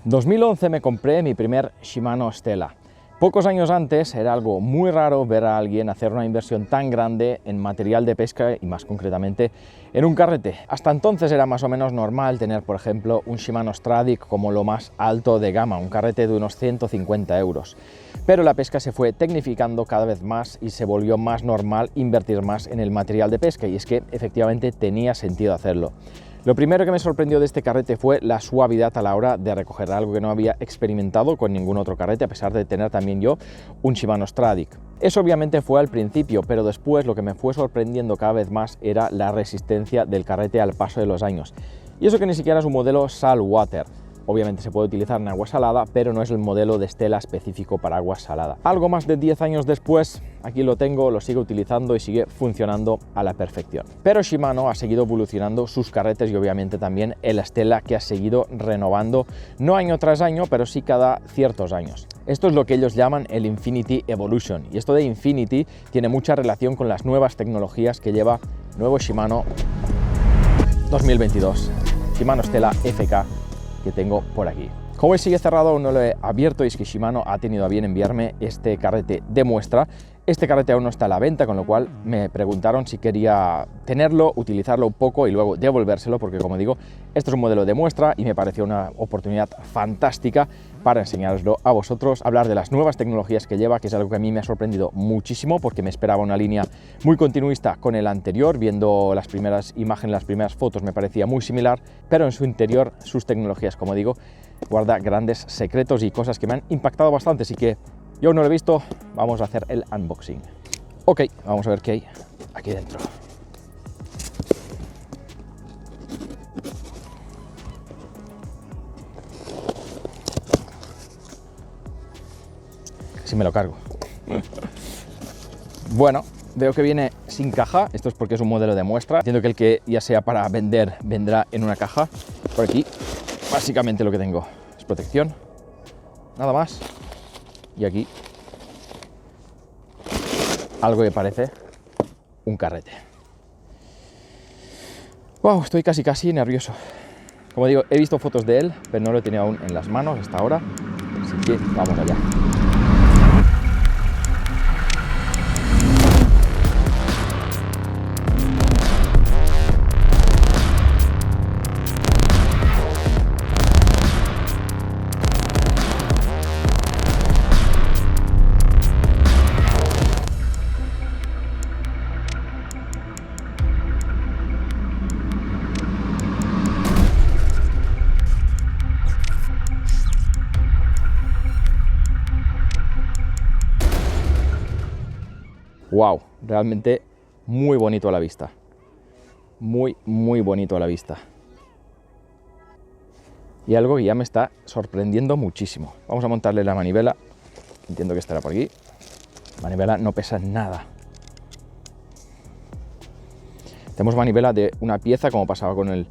2011 me compré mi primer Shimano Stella. Pocos años antes era algo muy raro ver a alguien hacer una inversión tan grande en material de pesca y más concretamente en un carrete. Hasta entonces era más o menos normal tener, por ejemplo, un Shimano Stradic como lo más alto de gama, un carrete de unos 150 euros. Pero la pesca se fue tecnificando cada vez más y se volvió más normal invertir más en el material de pesca, y es que efectivamente tenía sentido hacerlo. Lo primero que me sorprendió de este carrete fue la suavidad a la hora de recoger, algo que no había experimentado con ningún otro carrete, a pesar de tener también yo un Shimano Stradic. Eso obviamente fue al principio, pero después lo que me fue sorprendiendo cada vez más era la resistencia del carrete al paso de los años. Y eso que ni siquiera es un modelo saltwater. Obviamente se puede utilizar en agua salada, pero no es el modelo de Stella específico para agua salada. Algo más de 10 años después, aquí lo tengo, lo sigo utilizando y sigue funcionando a la perfección. Pero Shimano ha seguido evolucionando sus carretes y obviamente también el Stella, que ha seguido renovando, no año tras año, pero sí cada ciertos años. Esto es lo que ellos llaman el Infinity Evolution, y esto de Infinity tiene mucha relación con las nuevas tecnologías que lleva nuevo Shimano 2022, Shimano Stella FK, que tengo por aquí. Como veis, sigue cerrado, aún no lo he abierto, y es que Shimano ha tenido a bien enviarme este carrete de muestra. Este carrete aún no está a la venta, con lo cual me preguntaron si quería tenerlo, utilizarlo un poco y luego devolvérselo, porque como digo, esto es un modelo de muestra y me pareció una oportunidad fantástica para enseñaroslo a vosotros, hablar de las nuevas tecnologías que lleva, que es algo que a mí me ha sorprendido muchísimo, porque me esperaba una línea muy continuista con el anterior. Viendo las primeras imágenes, las primeras fotos, me parecía muy similar, pero en su interior, sus tecnologías, como digo, guarda grandes secretos y cosas que me han impactado bastante, así que yo aún no lo he visto, vamos a hacer el unboxing. Ok, vamos a ver qué hay aquí dentro. Si me lo cargo. Bueno, veo que viene sin caja. Esto es porque es un modelo de muestra. Entiendo que el que ya sea para vender vendrá en una caja. Por aquí, básicamente lo que tengo es protección, nada más. Y aquí algo que parece un carrete. Wow, estoy casi nervioso. Como digo, he visto fotos de él, pero no lo he tenido aún en las manos hasta ahora. Así que vamos allá. Wow, realmente muy bonito a la vista. Muy bonito a la vista. Y algo que ya me está sorprendiendo muchísimo. Vamos a montarle la manivela. Entiendo que estará por aquí. La manivela no pesa nada. Tenemos manivela de una pieza, como pasaba con el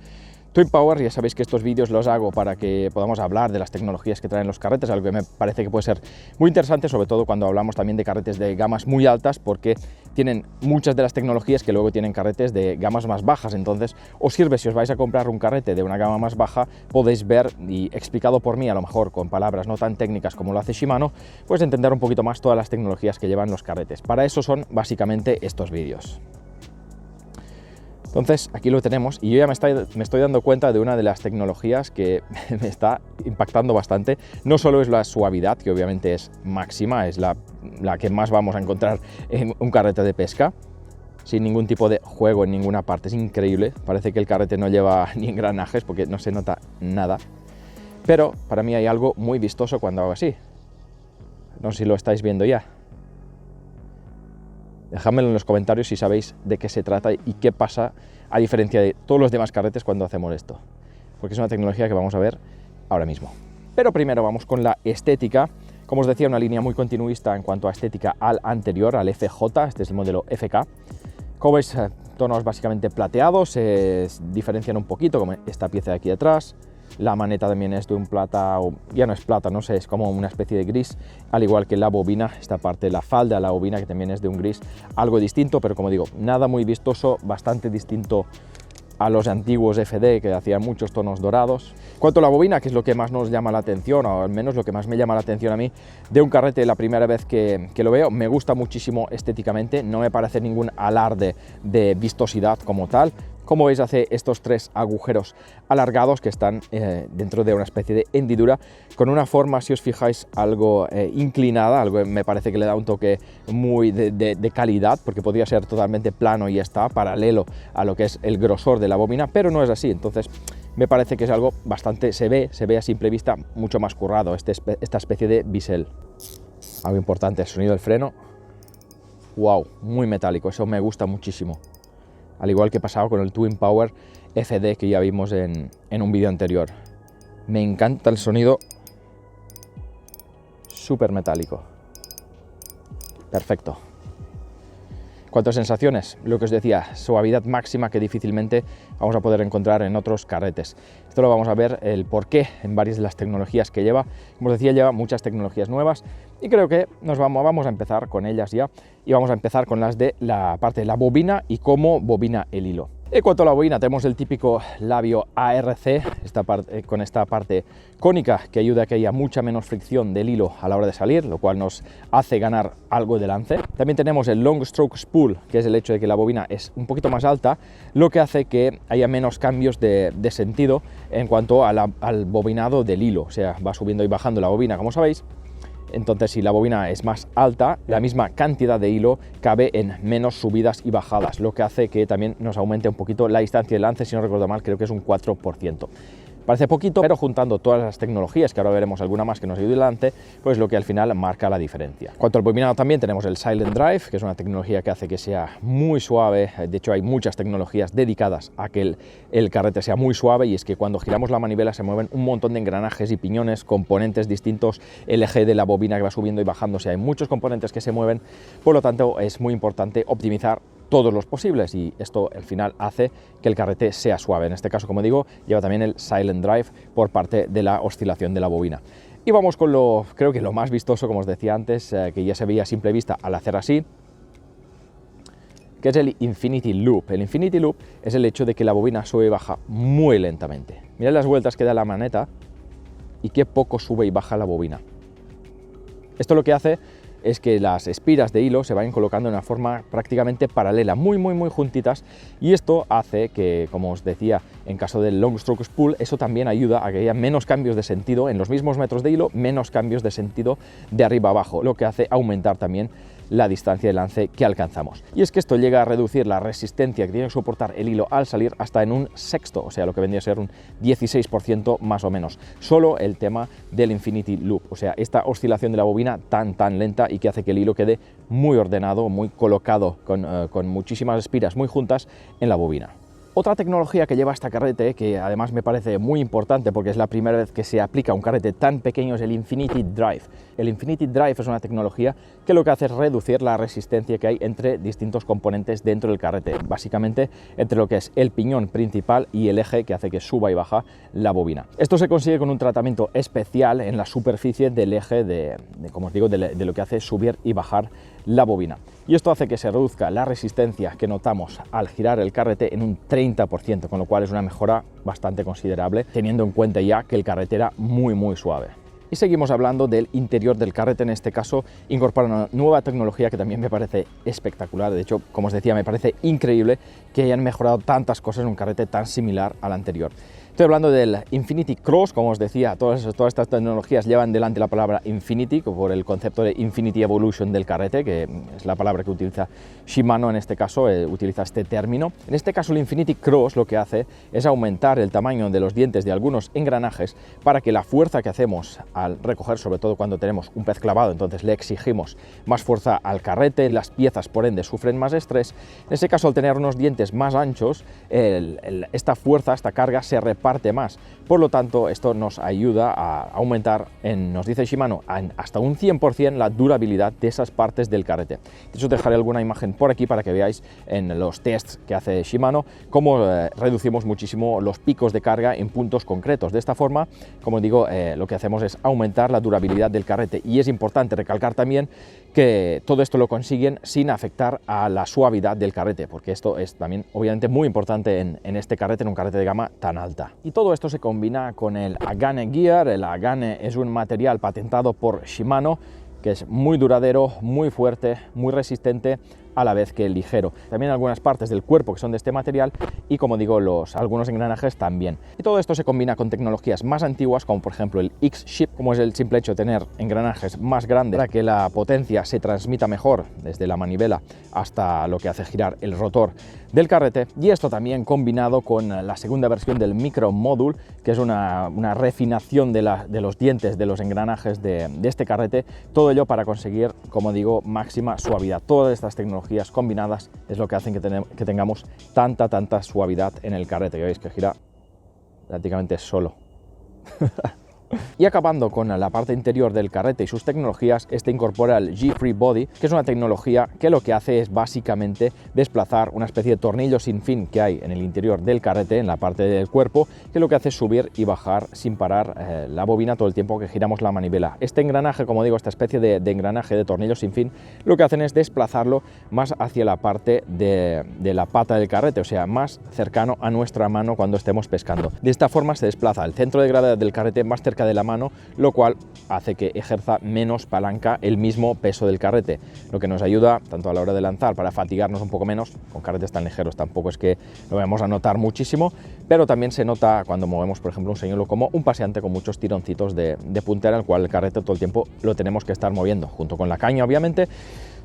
Twin Power. Ya sabéis que estos vídeos los hago para que podamos hablar de las tecnologías que traen los carretes, algo que me parece que puede ser muy interesante, sobre todo cuando hablamos también de carretes de gamas muy altas, porque tienen muchas de las tecnologías que luego tienen carretes de gamas más bajas. Entonces os sirve, si os vais a comprar un carrete de una gama más baja, podéis ver, y explicado por mí, a lo mejor con palabras no tan técnicas como lo hace Shimano, pues entender un poquito más todas las tecnologías que llevan los carretes. Para eso son básicamente estos vídeos. Entonces aquí lo tenemos, y yo ya me estoy dando cuenta de una de las tecnologías que me está impactando bastante. No solo es la suavidad, que obviamente es máxima, es la que más vamos a encontrar en un carrete de pesca, sin ningún tipo de juego en ninguna parte. Es increíble, parece que el carrete no lleva ni engranajes porque no se nota nada. Pero para mí hay algo muy vistoso cuando hago así. No sé si lo estáis viendo ya. Dejadmelo en los comentarios si sabéis de qué se trata y qué pasa a diferencia de todos los demás carretes cuando hacemos esto, porque es una tecnología que vamos a ver ahora mismo. Pero primero vamos con la estética. Como os decía, una línea muy continuista en cuanto a estética al anterior, al FJ. Este es el modelo FK. Como veis, tonos básicamente plateados, se diferencian un poquito, como esta pieza de aquí atrás. La maneta también es de un plata, o ya no es plata, no sé, es como una especie de gris, al igual que la bobina, esta parte de la falda de la bobina, que también es de un gris algo distinto, pero como digo, nada muy vistoso, bastante distinto a los antiguos FD que hacían muchos tonos dorados. En cuanto a la bobina, que es lo que más nos llama la atención, o al menos lo que más me llama la atención a mí de un carrete la primera vez que lo veo, me gusta muchísimo estéticamente, no me parece ningún alarde de vistosidad como tal. Como veis, hace estos 3 agujeros alargados que están dentro de una especie de hendidura con una forma, si os fijáis, algo inclinada, algo que me parece que le da un toque muy de calidad, porque podría ser totalmente plano y está paralelo a lo que es el grosor de la bobina, pero no es así. Entonces me parece que es algo bastante, se ve a simple vista mucho más currado, esta especie de bisel. Algo importante, el sonido del freno, wow, muy metálico, eso me gusta muchísimo. Al igual que pasaba con el Twin Power FD que ya vimos en un vídeo anterior. Me encanta el sonido súper metálico. Perfecto. En cuanto a sensaciones, lo que os decía, suavidad máxima que difícilmente vamos a poder encontrar en otros carretes. Esto lo vamos a ver el porqué en varias de las tecnologías que lleva. Como os decía, lleva muchas tecnologías nuevas y creo que vamos a empezar con ellas ya, y vamos a empezar con las de la parte de la bobina y cómo bobina el hilo. En cuanto a la bobina, tenemos el típico labio ARC, con esta parte cónica que ayuda a que haya mucha menos fricción del hilo a la hora de salir, lo cual nos hace ganar algo de lance. También tenemos el long stroke spool, que es el hecho de que la bobina es un poquito más alta, lo que hace que haya menos cambios de sentido en cuanto al bobinado del hilo, o sea, va subiendo y bajando la bobina, como sabéis. Entonces, si la bobina es más alta, la misma cantidad de hilo cabe en menos subidas y bajadas, lo que hace que también nos aumente un poquito la distancia de lance. Si no recuerdo mal, creo que es un 4%. Parece poquito, pero juntando todas las tecnologías, que ahora veremos alguna más que nos ayude delante, pues lo que al final marca la diferencia. En cuanto al bobinado, también tenemos el Silent Drive, que es una tecnología que hace que sea muy suave. De hecho, hay muchas tecnologías dedicadas a que el carrete sea muy suave, y es que cuando giramos la manivela se mueven un montón de engranajes y piñones, componentes distintos, el eje de la bobina que va subiendo y bajándose, hay muchos componentes que se mueven, por lo tanto es muy importante optimizar todos los posibles, y esto al final hace que el carrete sea suave. En este caso, como digo, lleva también el Silent Drive por parte de la oscilación de la bobina. Y vamos con creo que lo más vistoso, como os decía antes, que ya se veía a simple vista al hacer así, que es el Infinity Loop. El Infinity Loop es el hecho de que la bobina sube y baja muy lentamente. Mirad las vueltas que da la maneta y qué poco sube y baja la bobina. Esto lo que hace es que las espiras de hilo se vayan colocando de una forma prácticamente paralela, muy juntitas, y esto hace que, como os decía, en caso del long stroke spool, eso también ayuda a que haya menos cambios de sentido en los mismos metros de hilo, menos cambios de sentido de arriba a abajo, lo que hace aumentar también la distancia de lance que alcanzamos. Y es que esto llega a reducir la resistencia que tiene que soportar el hilo al salir hasta en un sexto, o sea, lo que vendría a ser un 16% más o menos. Solo el tema del Infinity Loop, o sea, esta oscilación de la bobina tan lenta, y que hace que el hilo quede muy ordenado, muy colocado, con muchísimas espiras muy juntas en la bobina. Otra tecnología que lleva esta carrete, que además me parece muy importante porque es la primera vez que se aplica a un carrete tan pequeño, es el Infinity Drive. El Infinity Drive es una tecnología que lo que hace es reducir la resistencia que hay entre distintos componentes dentro del carrete, básicamente entre lo que es el piñón principal y el eje que hace que suba y baja la bobina. Esto se consigue con un tratamiento especial en la superficie del eje como os digo, de lo que hace subir y bajar la bobina. Y esto hace que se reduzca la resistencia que notamos al girar el carrete en un 30%, con lo cual es una mejora bastante considerable, teniendo en cuenta ya que el carrete era muy suave. Y seguimos hablando del interior del carrete. En este caso incorpora una nueva tecnología que también me parece espectacular. De hecho, como os decía, me parece increíble que hayan mejorado tantas cosas en un carrete tan similar al anterior. Estoy hablando del Infinity Cross. Como os decía, todas estas tecnologías llevan delante la palabra Infinity por el concepto de Infinity Evolution del carrete, que es la palabra que utiliza Shimano en este caso, utiliza este término. En este caso, el Infinity Cross lo que hace es aumentar el tamaño de los dientes de algunos engranajes para que la fuerza que hacemos al recoger, sobre todo cuando tenemos un pez clavado, entonces le exigimos más fuerza al carrete, las piezas por ende sufren más estrés. En este caso, al tener unos dientes más anchos, esta fuerza, esta carga se reparte más. Por lo tanto, esto nos ayuda a aumentar, nos dice Shimano, hasta un 100% la durabilidad de esas partes del carrete. De hecho, dejaré alguna imagen por aquí para que veáis en los tests que hace Shimano cómo reducimos muchísimo los picos de carga en puntos concretos. De esta forma, como digo, lo que hacemos es aumentar la durabilidad del carrete. Y es importante recalcar también que todo esto lo consiguen sin afectar a la suavidad del carrete, porque esto es también obviamente muy importante en este carrete, en un carrete de gama tan alta. Y todo esto se combina con el Agane Gear. El Agane es un material patentado por Shimano que es muy duradero, muy fuerte, muy resistente, a la vez que ligero. También algunas partes del cuerpo que son de este material y, como digo, algunos engranajes también. Y todo esto se combina con tecnologías más antiguas, como por ejemplo el X-Ship, como es el simple hecho de tener engranajes más grandes para que la potencia se transmita mejor desde la manivela hasta lo que hace girar el rotor del carrete. Y esto también combinado con la segunda versión del Micro Module, que es una refinación de los dientes de los engranajes de este carrete. Todo ello para conseguir, como digo, máxima suavidad. Todas estas tecnologías combinadas es lo que hacen que tengamos tanta suavidad en el carrete. Ya veis que gira prácticamente solo. Y acabando con la parte interior del carrete y sus tecnologías, este incorpora el G-Free Body, que es una tecnología que lo que hace es básicamente desplazar una especie de tornillo sin fin que hay en el interior del carrete, en la parte del cuerpo, que lo que hace es subir y bajar sin parar la bobina todo el tiempo que giramos la manivela. Este engranaje, como digo, esta especie de engranaje de tornillo sin fin, lo que hacen es desplazarlo más hacia la parte de la pata del carrete, o sea, más cercano a nuestra mano cuando estemos pescando. De esta forma se desplaza el centro de gravedad del carrete más cerca de la mano, lo cual hace que ejerza menos palanca el mismo peso del carrete, lo que nos ayuda tanto a la hora de lanzar para fatigarnos un poco menos. Con carretes tan ligeros tampoco es que lo vamos a notar muchísimo, pero también se nota cuando movemos, por ejemplo, un señuelo como un paseante con muchos tironcitos de puntera, en el cual el carrete todo el tiempo lo tenemos que estar moviendo, junto con la caña, obviamente.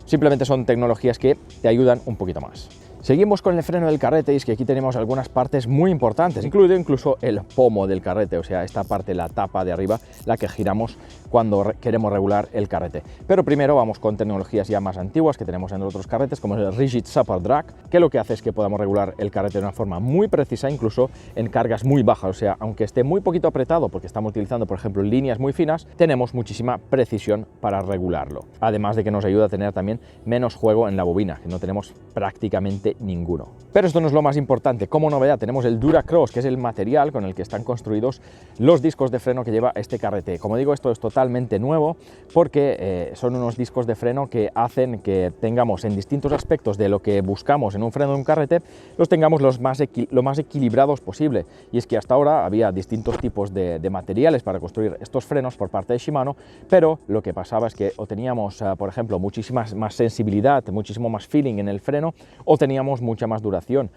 Simplemente son tecnologías que te ayudan un poquito más. Seguimos con el freno del carrete y es que aquí tenemos algunas partes muy importantes, incluido incluso el pomo del carrete, o sea, esta parte, la tapa de arriba, la que giramos cuando queremos regular el carrete. Pero primero vamos con tecnologías ya más antiguas que tenemos en otros carretes, como el Rigid Support Drag, que lo que hace es que podamos regular el carrete de una forma muy precisa, incluso en cargas muy bajas, o sea, aunque esté muy poquito apretado, porque estamos utilizando, por ejemplo, líneas muy finas, tenemos muchísima precisión para regularlo. Además de que nos ayuda a tener también menos juego en la bobina, que no tenemos prácticamente ninguno. Pero esto no es lo más importante. Como novedad tenemos el Duracross, que es el material con el que están construidos los discos de freno que lleva este carrete. Como digo, esto es totalmente nuevo porque son unos discos de freno que hacen que tengamos en distintos aspectos de lo que buscamos en un freno de un carrete, los tengamos lo más equilibrados posible. Y es que hasta ahora había distintos tipos de materiales para construir estos frenos por parte de Shimano, pero lo que pasaba es que o teníamos, por ejemplo, muchísima más sensibilidad, muchísimo más feeling en el freno, o teníamos mucha más duración,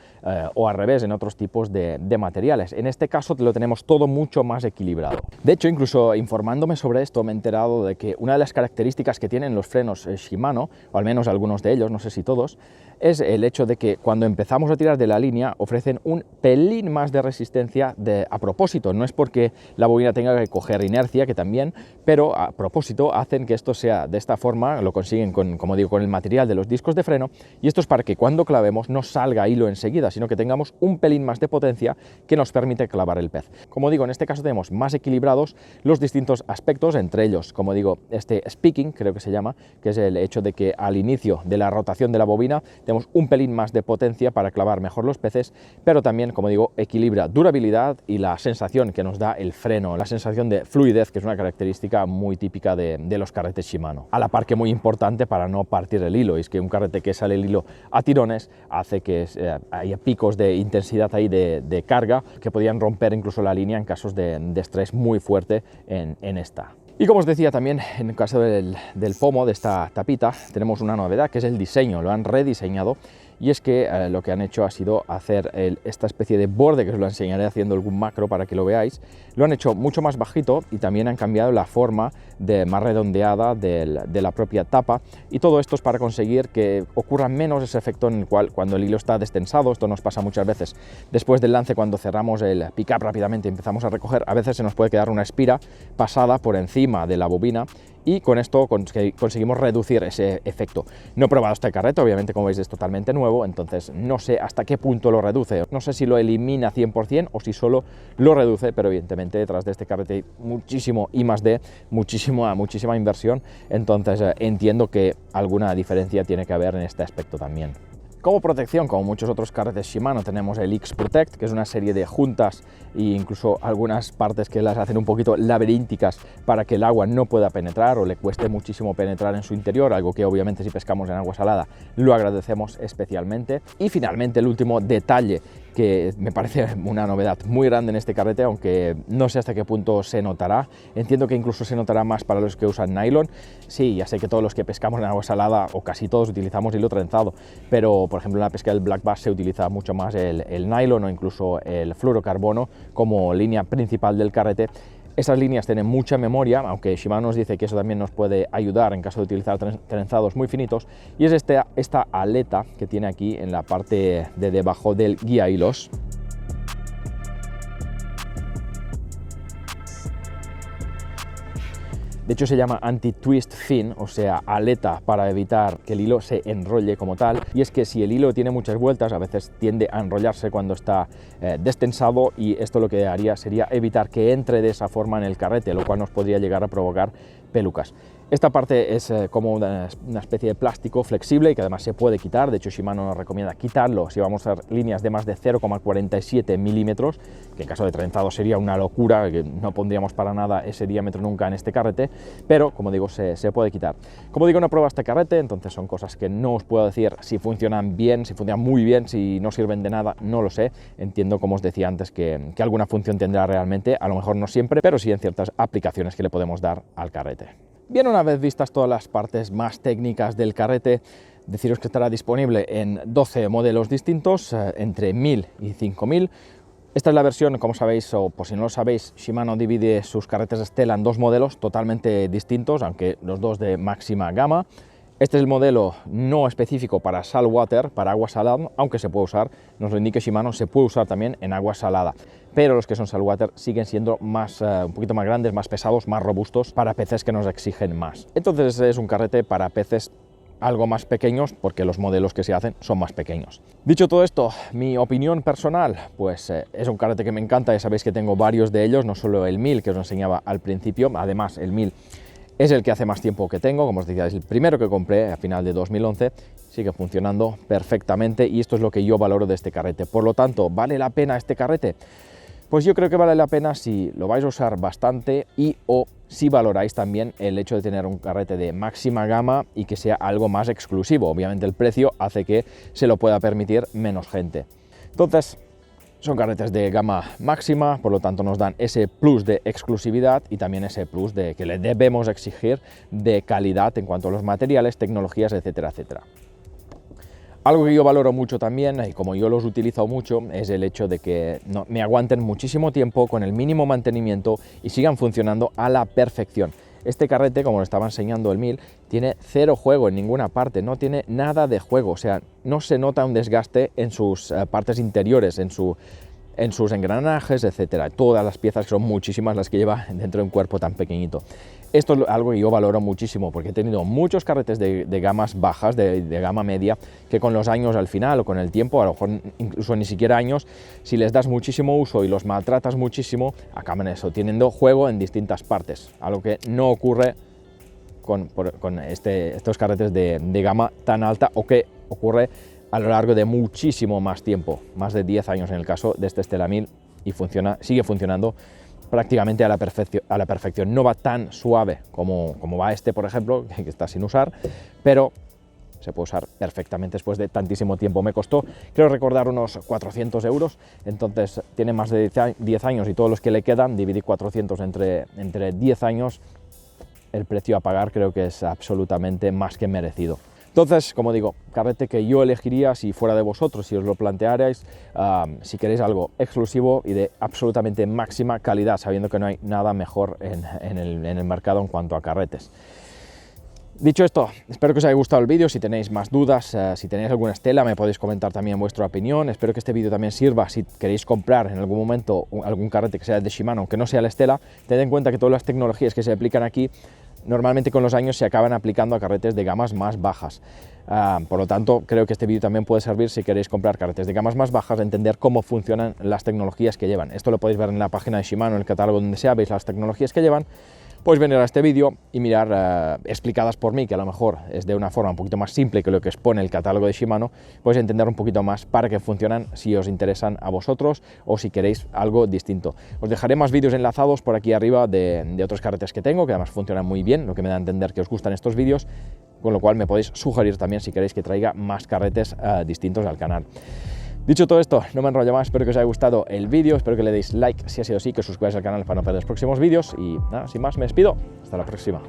o al revés en otros tipos de materiales. En este caso lo tenemos todo mucho más equilibrado. De hecho, incluso informándome sobre esto me he enterado de que una de las características que tienen los frenos Shimano, o al menos algunos de ellos, no sé si todos, es el hecho de que cuando empezamos a tirar de la línea ofrecen un pelín más de resistencia a propósito. No es porque la bobina tenga que coger inercia, que también, pero a propósito hacen que esto sea de esta forma, lo consiguen como digo, con el material de los discos de freno, y esto es para que cuando clavemos no salga hilo enseguida, sino que tengamos un pelín más de potencia que nos permite clavar el pez. Como digo, en este caso tenemos más equilibrados los distintos aspectos, entre ellos, como digo, este speaking, creo que se llama, que es el hecho de que al inicio de la rotación de la bobina tenemos un pelín más de potencia para clavar mejor los peces, pero también, como digo, equilibra durabilidad y la sensación que nos da el freno, la sensación de fluidez, que es una característica muy típica de los carretes Shimano. A la par que muy importante para no partir el hilo, y es que un carrete que sale el hilo a tirones hace que haya picos de intensidad ahí de carga que podían romper incluso la línea en casos de estrés muy fuerte en esta. Y como os decía también, en el caso del pomo, de esta tapita, tenemos una novedad, que es el diseño. Lo han rediseñado, y es que lo que han hecho ha sido hacer esta especie de borde, que os lo enseñaré haciendo algún macro para que lo veáis. Lo han hecho mucho más bajito y también han cambiado la forma más redondeada de la propia tapa, y todo esto es para conseguir que ocurra menos ese efecto en el cual cuando el hilo está destensado, esto nos pasa muchas veces después del lance, cuando cerramos el pick-up rápidamente y empezamos a recoger, a veces se nos puede quedar una espira pasada por encima de la bobina, y con esto conseguimos reducir ese efecto. No he probado este carrete, obviamente, como veis es totalmente nuevo, entonces no sé hasta qué punto lo reduce, no sé si lo elimina 100% o si solo lo reduce, pero evidentemente detrás de este carrete hay muchísimo I+D, muchísima inversión, entonces entiendo que alguna diferencia tiene que haber en este aspecto también. Como protección, como muchos otros carretes Shimano, tenemos el X-Protect, que es una serie de juntas e incluso algunas partes que las hacen un poquito laberínticas para que el agua no pueda penetrar o le cueste muchísimo penetrar en su interior, algo que obviamente si pescamos en agua salada lo agradecemos especialmente. Y finalmente el último detalle que me parece una novedad muy grande en este carrete, aunque no sé hasta qué punto se notará. Entiendo que incluso se notará más para los que usan nylon. Sí, ya sé que todos los que pescamos en agua salada, o casi todos, utilizamos hilo trenzado, pero por ejemplo en la pesca del black bass se utiliza mucho más el nylon o incluso el fluorocarbono como línea principal del carrete. Esas líneas tienen mucha memoria, aunque Shimano nos dice que eso también nos puede ayudar en caso de utilizar trenzados muy finitos, y es esta aleta que tiene aquí en la parte de debajo del guía hilos. De hecho se llama anti-twist fin, o sea, aleta para evitar que el hilo se enrolle como tal. Y es que si el hilo tiene muchas vueltas, a veces tiende a enrollarse cuando está destensado, y esto lo que haría sería evitar que entre de esa forma en el carrete, lo cual nos podría llegar a provocar pelucas. Esta parte es como una especie de plástico flexible y que además se puede quitar. De hecho, Shimano nos recomienda quitarlo si vamos a usar líneas de más de 0,47 milímetros, que en caso de trenzado sería una locura, que no pondríamos para nada ese diámetro nunca en este carrete, pero como digo, se puede quitar. Como digo, no he probado este carrete, entonces son cosas que no os puedo decir si funcionan bien, si funcionan muy bien, si no sirven de nada, no lo sé. Entiendo, como os decía antes, que alguna función tendrá realmente, a lo mejor no siempre, pero sí en ciertas aplicaciones que le podemos dar al carrete. Bien, una vez vistas todas las partes más técnicas del carrete, deciros que estará disponible en 12 modelos distintos, entre 1000 y 5000. Esta es la versión, como sabéis, o por si no lo sabéis, Shimano divide sus carretes Stella en dos modelos totalmente distintos, aunque los dos de máxima gama. Este es el modelo no específico para saltwater, para agua salada, aunque se puede usar, nos lo indica Shimano, se puede usar también en agua salada. Pero los que son saltwater siguen siendo un poquito más grandes, más pesados, más robustos, para peces que nos exigen más. Entonces es un carrete para peces algo más pequeños, porque los modelos que se hacen son más pequeños. Dicho todo esto, mi opinión personal, pues es un carrete que me encanta. Ya sabéis que tengo varios de ellos, no solo el 1000 que os enseñaba al principio. Además, el 1000 es el que hace más tiempo que tengo, como os decía, es el primero que compré a final de 2011, sigue funcionando perfectamente y esto es lo que yo valoro de este carrete. Por lo tanto, ¿vale la pena este carrete? Pues yo creo que vale la pena si lo vais a usar bastante o si valoráis también el hecho de tener un carrete de máxima gama y que sea algo más exclusivo. Obviamente el precio hace que se lo pueda permitir menos gente. Entonces, son carretes de gama máxima, por lo tanto nos dan ese plus de exclusividad y también ese plus de que le debemos exigir de calidad en cuanto a los materiales, tecnologías, etcétera, etcétera. Algo que yo valoro mucho también, y como yo los utilizo mucho, es el hecho de que me aguanten muchísimo tiempo con el mínimo mantenimiento y sigan funcionando a la perfección. Este carrete, como lo estaba enseñando el 1000, tiene cero juego en ninguna parte, no tiene nada de juego, o sea, no se nota un desgaste en sus partes interiores, en sus engranajes, etcétera. Todas las piezas, que son muchísimas las que lleva dentro de un cuerpo tan pequeñito. Esto es algo que yo valoro muchísimo, porque he tenido muchos carretes de gamas bajas, de gama media, que con los años al final o con el tiempo, a lo mejor incluso ni siquiera años, si les das muchísimo uso y los maltratas muchísimo, acaban eso, teniendo juego en distintas partes, algo que no ocurre con estos carretes de gama tan alta, o que ocurre a lo largo de muchísimo más tiempo, más de 10 años en el caso de este Stella 1000, y sigue funcionando prácticamente a la perfección. No va tan suave como va este, por ejemplo, que está sin usar, pero se puede usar perfectamente después de tantísimo tiempo. Me costó, creo recordar, unos 400 euros, entonces tiene más de 10 años y todos los que le quedan, dividí 400 entre 10 años, el precio a pagar creo que es absolutamente más que merecido. Entonces, como digo, carrete que yo elegiría si fuera de vosotros, si os lo plantearais, si queréis algo exclusivo y de absolutamente máxima calidad, sabiendo que no hay nada mejor en el mercado en cuanto a carretes. Dicho esto, espero que os haya gustado el vídeo. Si tenéis más dudas, si tenéis alguna Stella, me podéis comentar también vuestra opinión. Espero que este vídeo también sirva si queréis comprar en algún momento algún carrete que sea de Shimano, aunque no sea la Stella. Tened en cuenta que todas las tecnologías que se aplican aquí normalmente con los años se acaban aplicando a carretes de gamas más bajas. Por lo tanto, creo que este vídeo también puede servir si queréis comprar carretes de gamas más bajas, entender cómo funcionan las tecnologías que llevan. Esto lo podéis ver en la página de Shimano, en el catálogo, donde sea, veis las tecnologías que llevan. podéis venir a este vídeo y mirar explicadas por mí, que a lo mejor es de una forma un poquito más simple que lo que expone el catálogo de Shimano, podéis entender un poquito más para qué funcionan, si os interesan a vosotros o si queréis algo distinto. Os dejaré más vídeos enlazados por aquí arriba de otros carretes que tengo, que además funcionan muy bien, lo que me da a entender que os gustan estos vídeos, con lo cual me podéis sugerir también si queréis que traiga más carretes distintos al canal. Dicho todo esto, no me enrollo más, espero que os haya gustado el vídeo, espero que le deis like si ha sido así, que os suscribáis al canal para no perder los próximos vídeos y nada, sin más me despido, hasta la próxima.